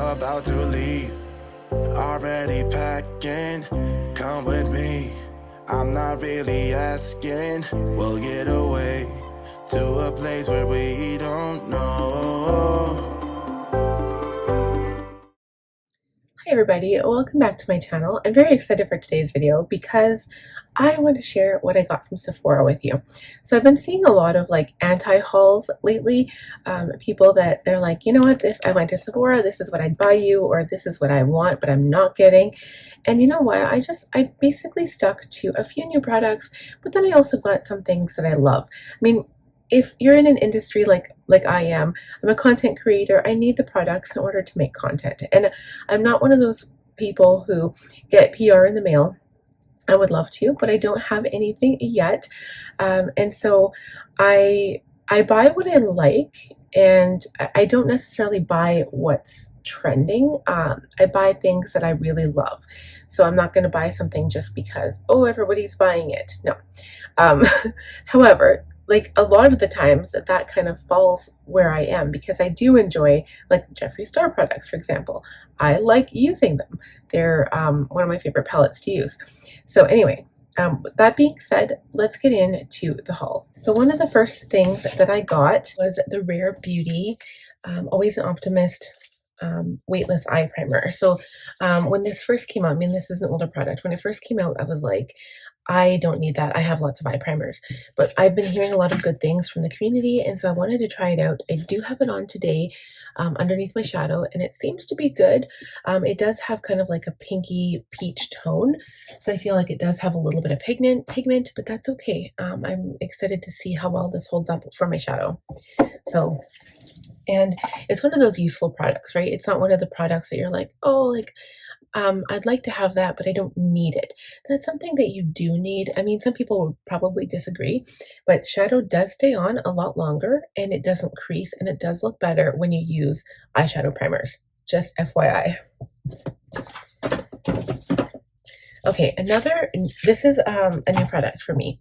about to leave. Already packing, come with me. I'm not really asking. We'll get away to a place where we don't know. Hi everybody, welcome back to my channel. I'm very excited for today's video because I want to share what I got from Sephora with you. So I've been seeing a lot of like anti-hauls lately, people that they're like, you know what, if I went to Sephora, this is what I'd buy you, or this is what I want, but I'm not getting. And you know what, I basically stuck to a few new products, but then I also got some things that I love. I mean, if you're in an industry like I am, I'm a content creator, I need the products in order to make content. And I'm not one of those people who get PR in the mail. I would love to, but I don't have anything yet. And so I buy what I like, and I don't necessarily buy what's trending. I buy things that I really love. So I'm not going to buy something just because, oh, everybody's buying it. No. However, like a lot of the times that kind of falls where I am, because I do enjoy like Jeffree Star products, for example. I like using them. They're one of my favorite palettes to use. So anyway, with that being said, let's get into the haul. So one of the first things that I got was the Rare Beauty Always an Optimist Weightless Eye Primer. So when this first came out, I mean, this is an older product. When it first came out, I was like, I don't need that. I have lots of eye primers, but I've been hearing a lot of good things from the community, and so I wanted to try it out. I do have it on today underneath my shadow, and it seems to be good. It does have kind of like a pinky peach tone, so I feel like it does have a little bit of pigment, but that's okay. I'm excited to see how well this holds up for my shadow. So, and it's one of those useful products, right? It's not one of the products that you're like, oh, like, I'd like to have that, but I don't need it. That's something that you do need. I mean, some people would probably disagree, but shadow does stay on a lot longer, and it doesn't crease, and it does look better when you use eyeshadow primers. Just FYI. Okay, this is a new product for me.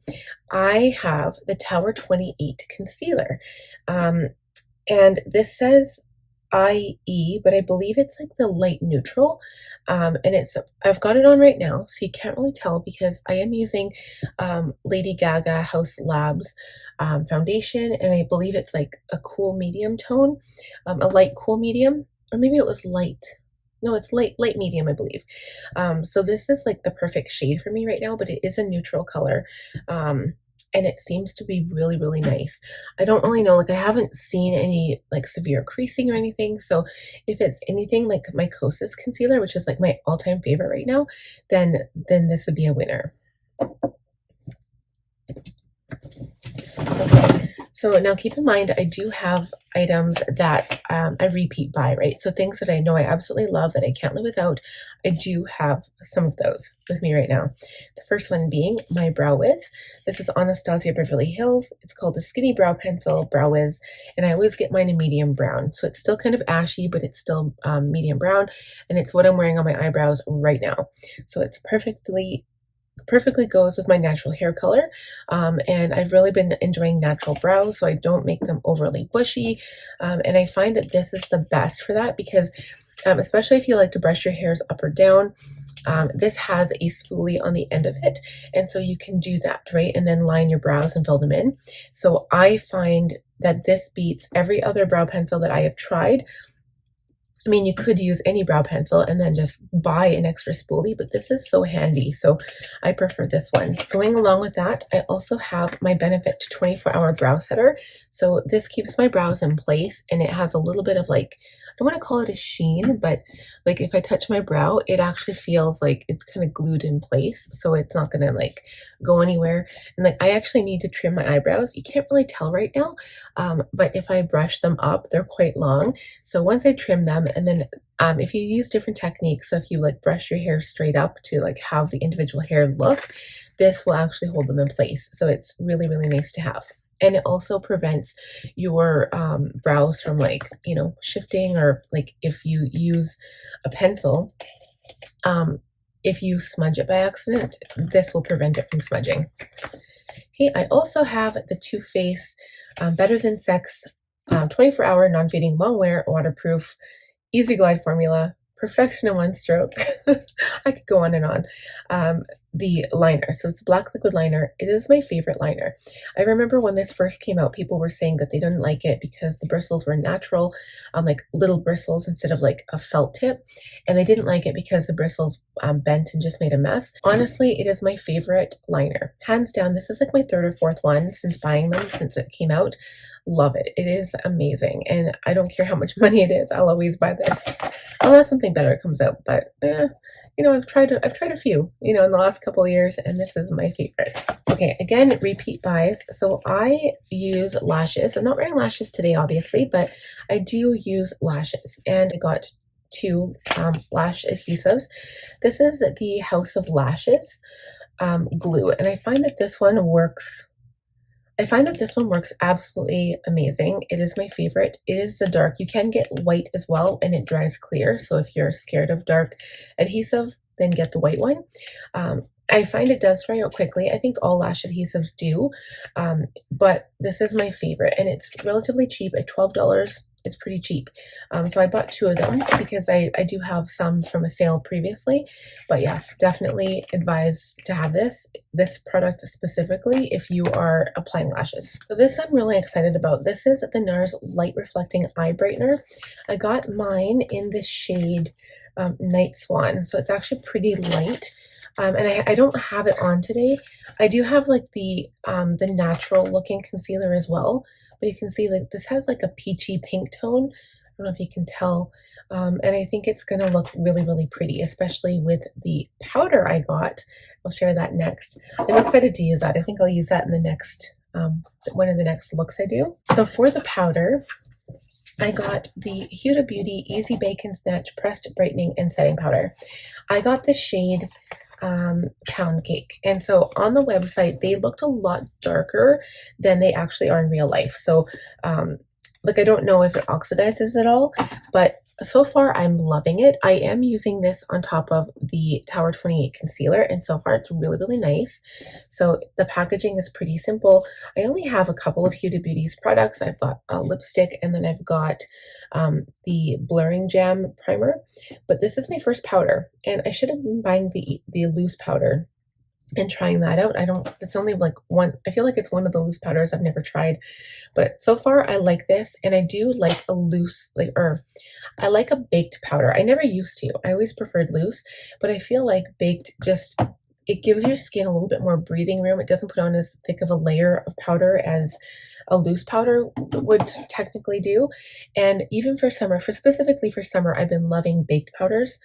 I have the Tower 28 concealer, and this says IE, but I believe it's like the light neutral, and I've got it on right now, so you can't really tell because I am using Lady Gaga House Labs foundation, and I believe it's like a cool medium tone, a light cool medium, or maybe it was light. No, it's light medium, I believe. So this is like the perfect shade for me right now, but it is a neutral color. And it seems to be really, really nice. I don't really know, like I haven't seen any like severe creasing or anything. So if it's anything like my Kosas concealer, which is like my all-time favorite right now, then this would be a winner. Okay, so now keep in mind, I do have items that I repeat buy, right? So things that I know I absolutely love that I can't live without, I do have some of those with me right now. The first one being my Brow Wiz. This is Anastasia Beverly Hills. It's called the Skinny Brow Pencil Brow Wiz, and I always get mine in medium brown. So it's still kind of ashy, but it's still medium brown, and it's what I'm wearing on my eyebrows right now. So it's perfectly goes with my natural hair color, and I've really been enjoying natural brows, so I don't make them overly bushy, and I find that this is the best for that because especially if you like to brush your hairs up or down, this has a spoolie on the end of it, and so you can do that, right, and then line your brows and fill them in. So I find that this beats every other brow pencil that I have tried. I mean, you could use any brow pencil and then just buy an extra spoolie, but this is so handy, so I prefer this one. Going along with that, I also have my Benefit 24-Hour Brow Setter. So this keeps my brows in place, and it has a little bit of like, I don't want to call it a sheen, but like if I touch my brow, it actually feels like it's kind of glued in place, so it's not going to like go anywhere. And like I actually need to trim my eyebrows. You can't really tell right now, but if I brush them up, they're quite long. So once I trim them, and then if you use different techniques, so if you like brush your hair straight up to like have the individual hair look, this will actually hold them in place. So it's really, really nice to have. And it also prevents your brows from like, you know, shifting, or like if you use a pencil, if you smudge it by accident, this will prevent it from smudging. Okay, I also have the Too Faced Better Than Sex 24-hour non-fading longwear waterproof Easy Glide formula, perfection in one stroke. I could go on and on. The liner, so it's black liquid liner. It is my favorite liner. I remember when this first came out, people were saying that they didn't like it because the bristles were natural, like little bristles instead of like a felt tip, and they didn't like it because the bristles bent and just made a mess. Honestly, it is my favorite liner, hands down. This is like my third or fourth one since buying them, since it came out. Love it. It is amazing, and I don't care how much money it is. I'll always buy this unless something better comes out. But you know, I've tried a few, you know, in the last couple of years, and this is my favorite. Okay, again, repeat buys. So I use lashes. I'm not wearing lashes today, obviously, but I do use lashes, and I got two lash adhesives. This is the House of Lashes glue, and I find that this one works. Absolutely amazing. It is my favorite. It is the dark. You can get white as well, and it dries clear. So if you're scared of dark adhesive, then get the white one. I find it does dry out quickly. I think all lash adhesives do, but this is my favorite, and it's relatively cheap at $12. It's pretty cheap. So I bought two of them because I do have some from a sale previously, but yeah, definitely advise to have this product specifically if you are applying lashes. So this I'm really excited about. This is the Nars Light Reflecting Eye Brightener. I got mine in the shade Night Swan, so it's actually pretty light. And I don't have it on today. I do have like the natural looking concealer as well, but you can see like this has like a peachy pink tone. I don't know if you can tell. And I think it's gonna look really, really pretty, especially with the powder I got. I'll share that next. I'm excited to use that. I think I'll use that in the next, one of the next looks I do. So for the powder, I got the Huda Beauty Easy Bake and Snatch Pressed Brightening and Setting Powder. I got the shade Pound Cake, and so on the website they looked a lot darker than they actually are in real life. So like I don't know if it oxidizes at all, but so far I'm loving it. I am using this on top of the Tower 28 concealer, and so far it's really, really nice. So the packaging is pretty simple. I only have a couple of Huda Beauty's products. I've got a lipstick, and then I've got the Blurring Jam primer, but this is my first powder, and I should have been buying the loose powder and trying that out. It's only like one, I feel like it's one of the loose powders I've never tried, but so far I like this, and I do like a loose, I like a baked powder. I never used to. I always preferred loose, but I feel like baked just, it gives your skin a little bit more breathing room. It doesn't put on as thick of a layer of powder as a loose powder would technically do. And even for summer, specifically for summer, I've been loving baked powders.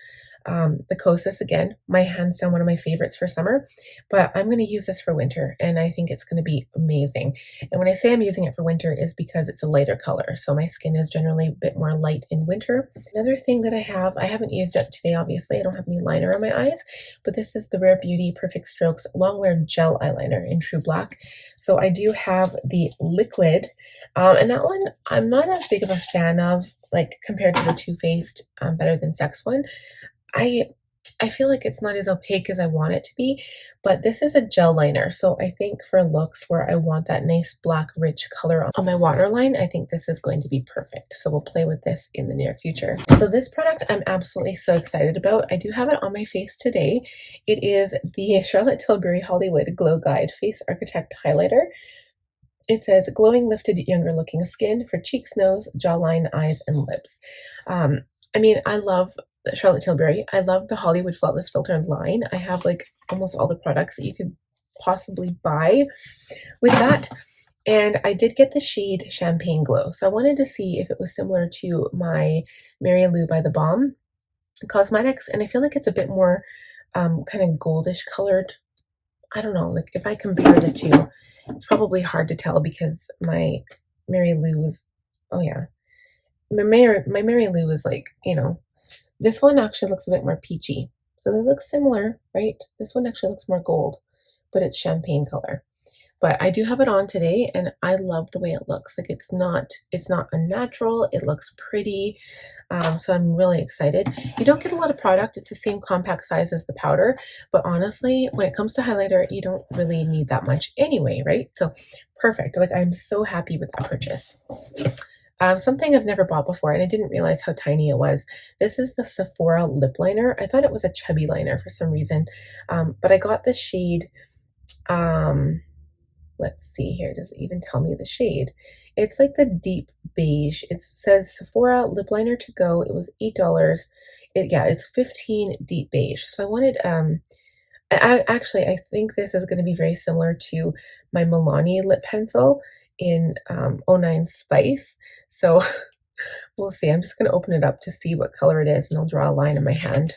The Kosas, again, my hands down one of my favorites for summer, but I'm going to use this for winter, and I think it's going to be amazing. And when I say I'm using it for winter is because it's a lighter color, so my skin is generally a bit more light in winter. Another thing that I haven't used it today, obviously. I don't have any liner on my eyes, but this is the Rare Beauty Perfect Strokes Longwear Gel Eyeliner in True Black. So I do have the liquid, and that one I'm not as big of a fan of, like compared to the Too Faced Better Than Sex one. I feel like it's not as opaque as I want it to be, but this is a gel liner. So I think for looks where I want that nice black rich color on my waterline, I think this is going to be perfect. So we'll play with this in the near future. So this product I'm absolutely so excited about. I do have it on my face today. It is the Charlotte Tilbury Hollywood Glow Guide Face Architect Highlighter. It says glowing, lifted, younger looking skin for cheeks, nose, jawline, eyes, and lips. I mean, I love Charlotte Tilbury. I love the Hollywood Flawless Filter line. I have like almost all the products that you could possibly buy with that. And I did get the shade Champagne Glow. So I wanted to see if it was similar to my Mary Lou by the Balm Cosmetics. And I feel like it's a bit more kind of goldish colored. I don't know, like if I compare the two, it's probably hard to tell because my Mary Lou is, oh yeah, my Mary Lou is like, you know, this one actually looks a bit more peachy. So they look similar, right? This one actually looks more gold, but it's champagne color. But I do have it on today, and I love the way it looks. Like it's not unnatural. It looks pretty. So I'm really excited. You don't get a lot of product. It's the same compact size as the powder, but honestly, when it comes to highlighter, you don't really need that much anyway, right? So perfect. Like I'm so happy with that purchase. Something I've never bought before, and I didn't realize how tiny it was. This is the Sephora lip liner. I thought it was a chubby liner for some reason, but I got the shade, let's see here, does it even tell me the shade? It's like the deep beige. It says Sephora lip liner to go. It was $8. Yeah, it's 15 deep beige. So I wanted, actually, I think this is going to be very similar to my Milani lip pencil in 09 Spice. So we'll see. I'm just going to open it up to see what color it is, and I'll draw a line in my hand.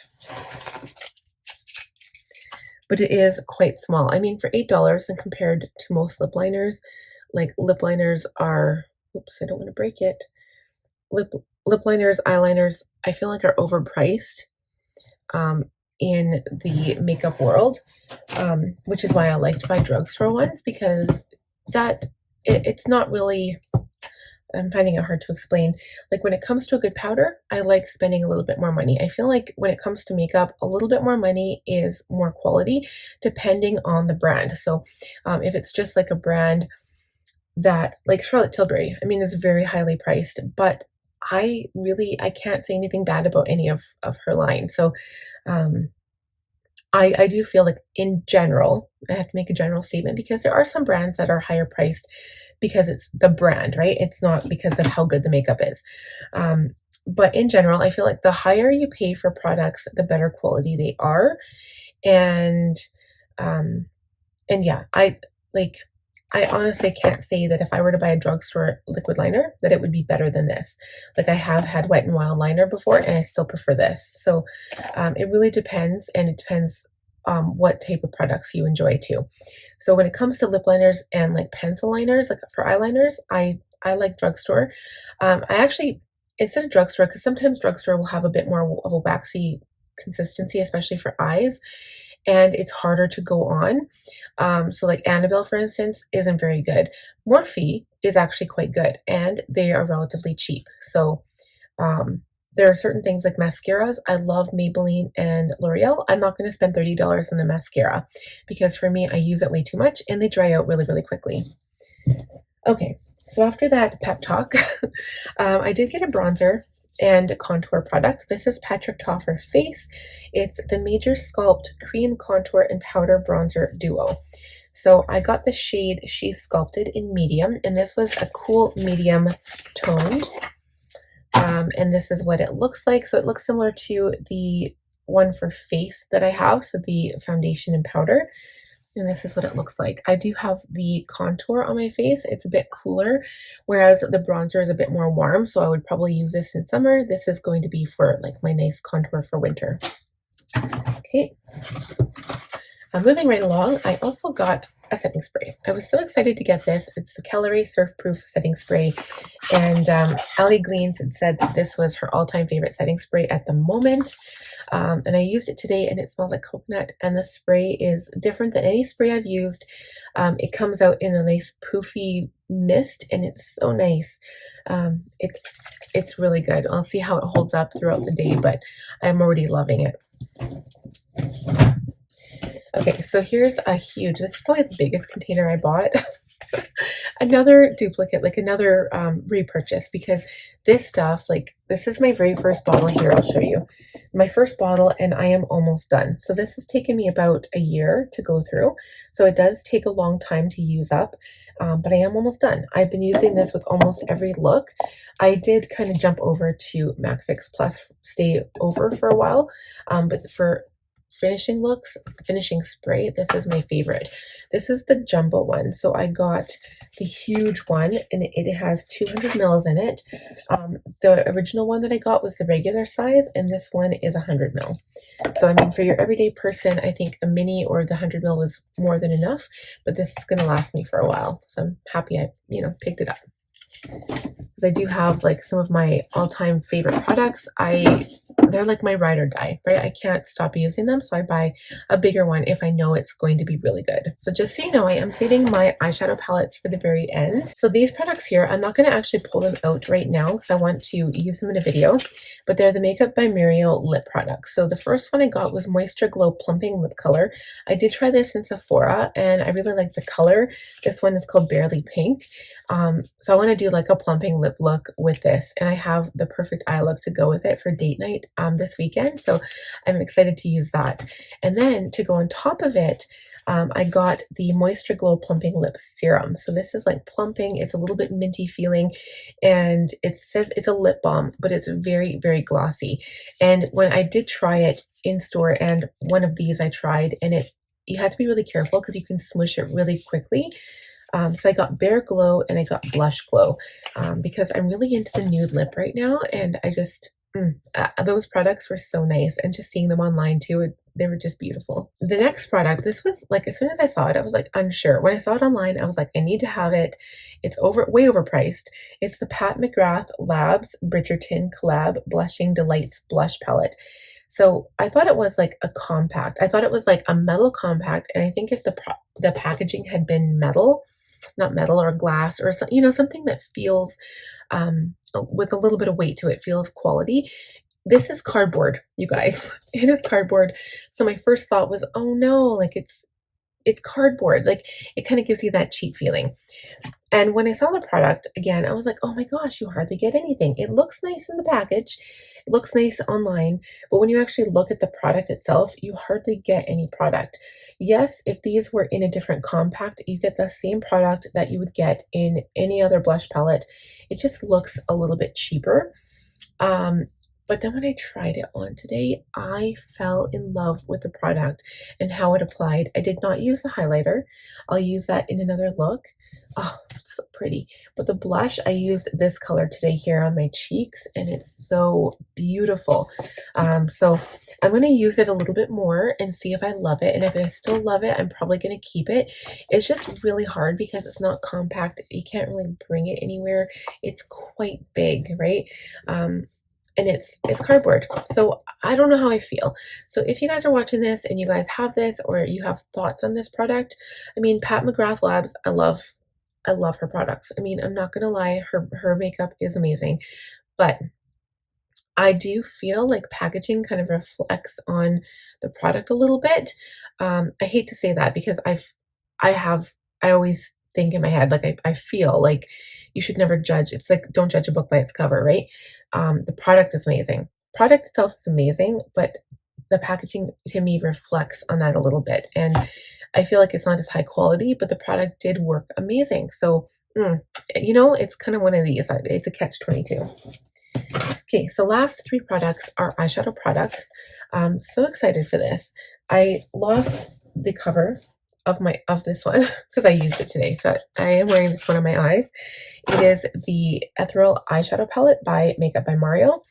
But it is quite small. I mean, for $8 and compared to most lip liners, like lip liners are, oops, I don't want to break it. Lip liners, eyeliners, I feel like are overpriced in the makeup world, which is why I like to buy drugstore ones, because it's not really, I'm finding it hard to explain. Like when it comes to a good powder, I like spending a little bit more money. I feel like when it comes to makeup, a little bit more money is more quality depending on the brand. So if it's just like a brand that, like Charlotte Tilbury, I mean, is very highly priced, but I can't say anything bad about any of her line. So I do feel like in general, I have to make a general statement, because there are some brands that are higher priced because it's the brand, right? It's not because of how good the makeup is. But in general, I feel like the higher you pay for products, the better quality they are. And yeah, I honestly can't say that if I were to buy a drugstore liquid liner, that it would be better than this. Like I have had Wet n Wild liner before, and I still prefer this. So it really depends, and it depends what type of products you enjoy too. So when it comes to lip liners and like pencil liners, like for eyeliners, I like drugstore. I actually, instead of drugstore, because sometimes drugstore will have a bit more of a waxy consistency, especially for eyes, and it's harder to go on. So like Annabelle, for instance, isn't very good. Morphe is actually quite good, and they are relatively cheap. So there are certain things like mascaras. I love Maybelline and L'Oreal. I'm not going to spend $30 on a mascara, because for me, I use it way too much and they dry out really, really quickly. Okay, so after that pep talk, I did get a bronzer and contour product. This is Patrick Ta for Face. It's the Major Sculpt Cream Contour and Powder Bronzer Duo. So I got the shade She's Sculpted in medium, and this was a cool medium toned. And this is what it looks like. So it looks similar to the one for Face that I have, so the foundation and powder. And this is what it looks like. I do have the contour on my face. It's a bit cooler, whereas the bronzer is a bit more warm. So I would probably use this in summer. This is going to be for like my nice contour for winter. Okay. Moving right along, I also got a setting spray. I was so excited to get this. It's the Caliray Surf Proof Setting Spray. And Allie Gleans had said that this was her all-time favorite setting spray at the moment. And I used it today, and it smells like coconut. And the spray is different than any spray I've used. It comes out in a nice poofy mist, and it's so nice. It's really good. I'll see how it holds up throughout the day, but I'm already loving it. Okay, so here's a huge, this is probably the biggest container I bought. Another duplicate, like another repurchase, because this stuff, like this is my very first bottle here. I'll show you my first bottle, and I am almost done. So this has taken me about a year to go through. So it does take a long time to use up, but I am almost done. I've been using this with almost every look. I did kind of jump over to MAC Fix Plus, stay over for a while, but for finishing looks, finishing spray, this is my favorite. This is the jumbo one. So I got the huge one, and it has 200 mils in it. The original one that I got was the regular size, and this one is 100 mil. So I mean, for your everyday person, I think a mini or the 100 mil was more than enough, but this is going to last me for a while. So I'm happy I, picked it up. Because I do have like some of my all-time favorite products. They're like my ride or die, right? I can't stop using them, so I buy a bigger one if I know it's going to be really good. So just so you know, I am saving my eyeshadow palettes for the very end. So these products here, I'm not going to actually pull them out right now because I want to use them in a video, but they're the Makeup by Muriel lip products. So the first one I got was Moisture Glow Plumping Lip Color. I did try this in Sephora, and I really like the color. This one is called Barely Pink. So I want to do like a plumping lip look with this, and I have the perfect eye look to go with it for date night this weekend. So I'm excited to use that. And then to go on top of it, I got the Moisture Glow Plumping Lip Serum. So this is like plumping. It's a little bit minty feeling, and it says it's a lip balm, but it's very, very glossy. And when I did try it in store, and one of these I tried, and you had to be really careful because you can smush it really quickly. So I got Bare Glow and I got Blush Glow because I'm really into the nude lip right now, and I just those products were so nice, and just seeing them online too, they were just beautiful. The next product, this was like, as soon as I saw it, I was like unsure. When I saw it online, I was like, I need to have it. It's way overpriced. It's the Pat McGrath Labs Bridgerton Collab Blushing Delights Blush Palette. So I thought it was like a compact. I thought it was like a metal compact, and I think if the packaging had been metal, not metal or glass or something that feels with a little bit of weight to it, feels quality. This is cardboard, you guys. It is cardboard. So my first thought was, oh no, like it's cardboard. Like it kind of gives you that cheap feeling. And when I saw the product again, I was like, oh my gosh, you hardly get anything. It looks nice in the package. It looks nice online, but when you actually look at the product itself, you hardly get any product. Yes, if these were in a different compact, you get the same product that you would get in any other blush palette. It just looks a little bit cheaper. But then when I tried it on today, I fell in love with the product and how it applied. I did not use the highlighter. I'll use that in another look. Oh, it's so pretty. But the blush, I used this color today here on my cheeks, and it's so beautiful. So I'm going to use it a little bit more and see if I love it. And if I still love it, I'm probably going to keep it. It's just really hard because it's not compact. You can't really bring it anywhere. It's quite big, right? And it's cardboard. So I don't know how I feel. So if you guys are watching this and you guys have this, or you have thoughts on this product, I mean, Pat McGrath Labs, I love her products. I mean, I'm not gonna lie, her makeup is amazing, but I do feel like packaging kind of reflects on the product a little bit. I hate to say that because I always think in my head, like I feel like you should never judge. It's like, don't judge a book by its cover, right? The product is amazing. Product itself is amazing, but the packaging to me reflects on that a little bit. And I feel like it's not as high quality, but the product did work amazing. So, it's kind of one of these. It's a catch-22. Okay, so last three products are eyeshadow products. I'm so excited for this. I lost the cover of this one because I used it today. So I am wearing this one on my eyes. It is the Ethereal Eyeshadow Palette by Makeup by Mario.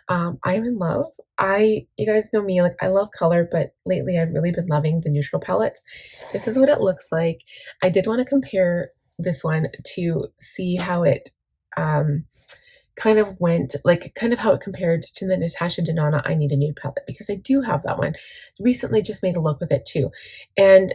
I'm in love. You guys know me, like I love color, but lately I've really been loving the neutral palettes. This is what it looks like. I did want to compare this one to see how it kind of went, like kind of how it compared to the Natasha Denona I Need a Nude palette, because I do have that one. Recently just made a look with it too. And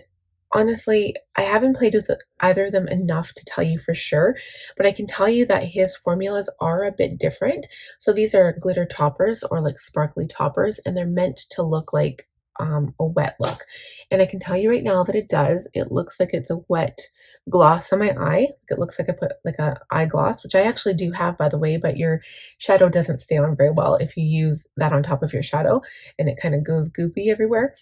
honestly, I haven't played with either of them enough to tell you for sure, but I can tell you that his formulas are a bit different. So these are glitter toppers or like sparkly toppers, and they're meant to look like a wet look. And I can tell you right now that it does. It looks like it's a wet gloss on my eye. It looks like I put like a eye gloss, which I actually do have, by the way, but your shadow doesn't stay on very well if you use that on top of your shadow, and it kind of goes goopy everywhere.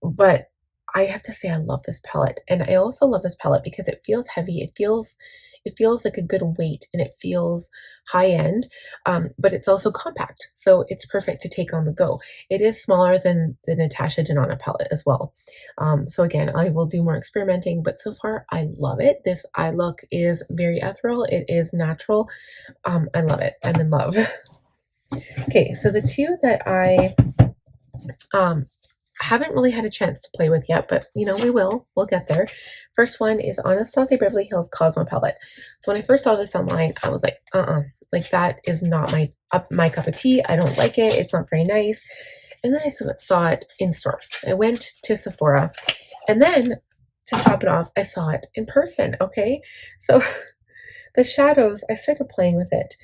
But I have to say I love this palette, and I also love this palette because it feels heavy. It feels like a good weight, and it feels high end, but it's also compact, so it's perfect to take on the go. It is smaller than the Natasha Denona palette as well. So again, I will do more experimenting, but so far I love it. This eye look is very ethereal. It is natural. I love it. I'm in love. Okay, so the two that I haven't really had a chance to play with yet, but we'll get there. First one is Anastasia Beverly Hills Cosmo palette. So when I first saw this online, I was like, like that is not my cup of tea. I don't like it. It's not very nice. And then I saw it in store. I went to Sephora, and then to top it off, I saw it in person. Okay, so the shadows, I started playing with it.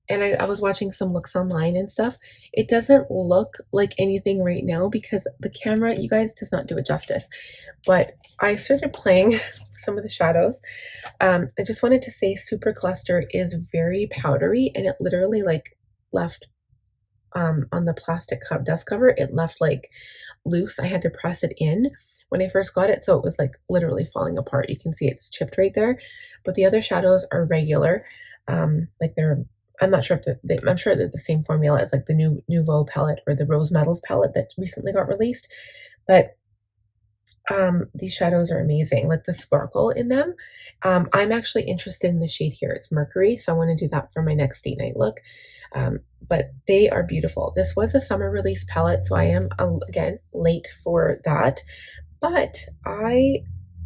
and I was watching some looks online and stuff. It doesn't look like anything right now because the camera, you guys, does not do it justice. But I started playing some of the shadows. I just wanted to say Super Cluster is very powdery, and it literally like left on the plastic dust cover, it left like loose. I had to press it in when I first got it, so it was like literally falling apart. You can see it's chipped right there, but the other shadows are regular. Like I'm not sure if I'm sure they're the same formula as like the Nouveau palette or the Rose Metals palette that recently got released, but these shadows are amazing, like the sparkle in them. I'm actually interested in the shade here. It's Mercury, so I want to do that for my next date night look. But they are beautiful. This was a summer release palette, so I am again late for that, but I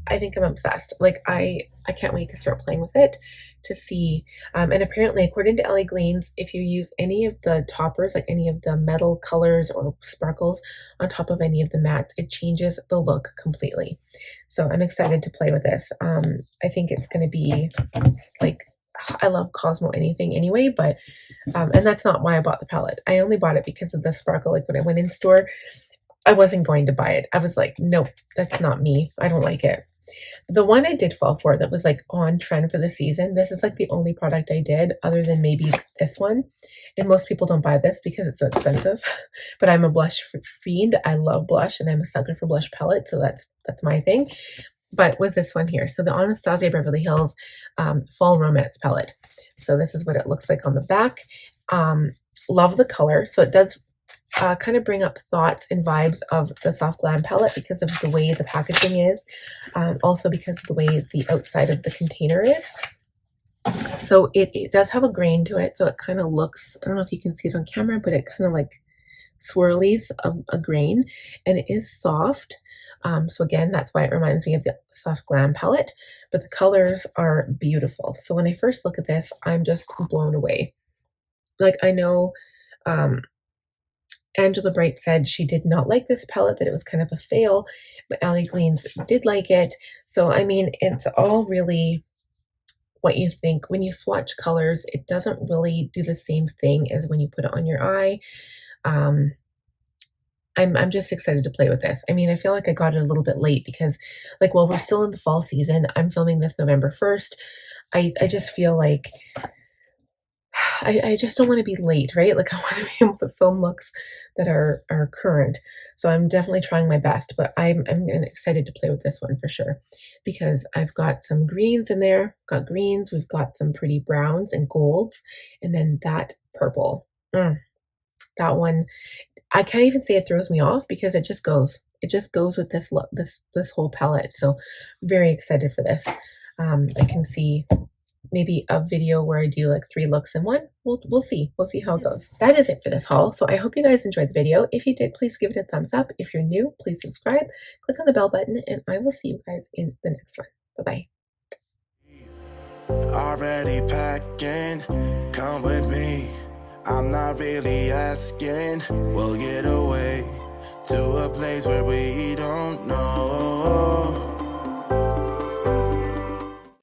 think I'm obsessed. Like I can't wait to start playing with it to see. And apparently, according to Ellie Gleans, if you use any of the toppers, like any of the metal colors or sparkles on top of any of the mattes, it changes the look completely. So I'm excited to play with this. I think it's going to be like, I love Cosmo anything anyway, but and that's not why I bought the palette. I only bought it because of the sparkle. Like when I went in store, I wasn't going to buy it. I was like, nope, that's not me. I don't like it. The one I did fall for that was like on trend for the season, this is like the only product I did other than maybe this one. And most people don't buy this because it's so expensive, but I'm a blush fiend. I love blush and I'm a sucker for blush palettes. So that's my thing. But was this one here. So the Anastasia Beverly Hills Fall Romance palette. So this is what it looks like on the back. Love the color. So it does kind of bring up thoughts and vibes of the Soft Glam palette because of the way the packaging is. Also because of the way the outside of the container is. So it does have a grain to it. So it kind of looks, I don't know if you can see it on camera, but it kind of like swirlies of a grain, and it is soft. So again, that's why it reminds me of the Soft Glam palette, but the colors are beautiful. So when I first look at this, I'm just blown away. Like I know Angela Bright said she did not like this palette, that it was kind of a fail, but Ellie Gleans did like it. So I mean, it's all really what you think. When you swatch colors, it doesn't really do the same thing as when you put it on your eye. I'm just excited to play with this. I mean, I feel like I got it a little bit late because, like, well, we're still in the fall season. I'm filming this November 1st. I just feel like I just don't want to be late, right? Like, I want to be able to film looks that are current. So I'm definitely trying my best, but I'm excited to play with this one for sure because I've got some greens in there. Got greens. We've got some pretty browns and golds, and then that purple. That one. I can't even say it throws me off because it just goes. It just goes with this look, this whole palette. So I'm very excited for this. I can see maybe a video where I do like 3 looks in one. We'll see. We'll see how it goes. That is it for this haul. So I hope you guys enjoyed the video. If you did, please give it a thumbs up. If you're new, please subscribe. Click on the bell button, and I will see you guys in the next one. Bye-bye. Already packing, come with me. I'm not really asking. We'll get away to a place where we don't know.